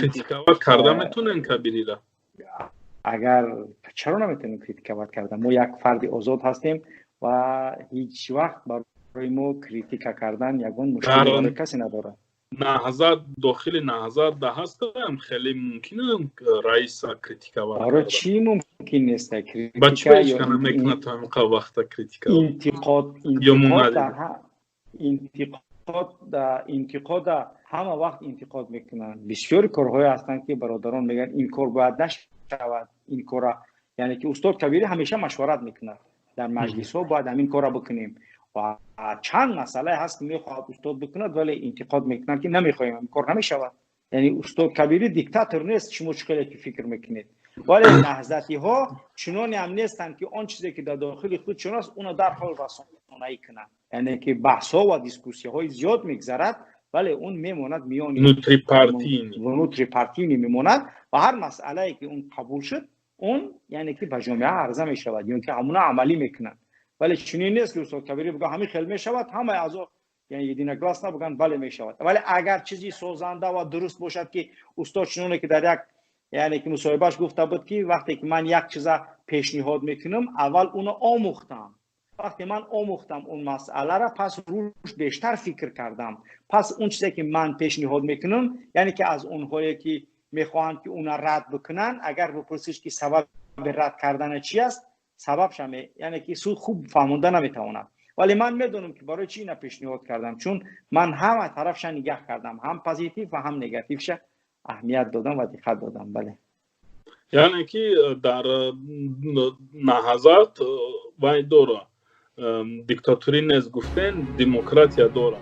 критиковать карда метунен Кабирира. اگر چرا نمیتونیم کریتیکوات کردن؟ ما یک فرد آزاد هستیم و هیچ وقت برای ما کریتیکا کردن یگان مشکلی برای کسی نداره. نهضت داخل نهضت ده هستم خیلی ممکنه رئیس کریتیکوات برای چی ممکن نیست کریتیکا یا نمیکنه تا همه وقت کریتیکا انتقاد همه وقت انتقاد میکنن. بسیاری کارهای هستند که برادران میگن این کار باید نشود، این کار، یعنی که استاد کبیری همیشه مشورت میکنه در مجلس ها باید همین کار بکنیم و چند مسئله هست که میخواد استاد بکند ولی انتقاد میکنن که نمیخوایم این کار نمیشود. یعنی استاد کبیری دیکتاتور نیست. چه مشکلی که فکر میکنید؟ ولی نهضتی ها چنان هم نیستند که آن چیزی که در داخل خودشون است اونو در حال رسانه‌ای کنند. یعنی که بحث ها و دیسکوسی های زیاد میگذرد ولی اون میموند میان نوتری پارتینی میموند و هر مسئله که اون قبول شد اون یعنی که به جامعه عرضه میشود، یعنی که همونا عملی میکنن. ولی چنین نیست که استاد کبیری بگه همین خیلی میشود همه اعضا یعنی یه دینه کلاس نبگن بله میشود. ولی اگر چیزی سازنده و درست باشد که استاد چنونه که در یک یعنی که مصاحبهش گفته بود که وقتی که من یک چیز پیشنهاد میکنم اول اونو آموختم، وقتی من آموختم اون مسئله را پس روش بیشتر فکر کردم، پس اون چیزی که من پیشنهاد میکنم یعنی که از اونهایی که میخوان که اون رد بکنن اگر بپرسیش که سبب رد کردن چی است سببش یعنی که سود خوب فهمونده نمیتونم. ولی من میدونم که برای چی اینا پیشنهاد کردم، چون من همه طرفش نگاه کردم، هم پوزیتیو و هم نگاتیوش اهمیت دادم و دقت دادم. بله یعنی که در نهضت وای دوره دیکتاتوری نیست گفتن دموکراتیا دوره.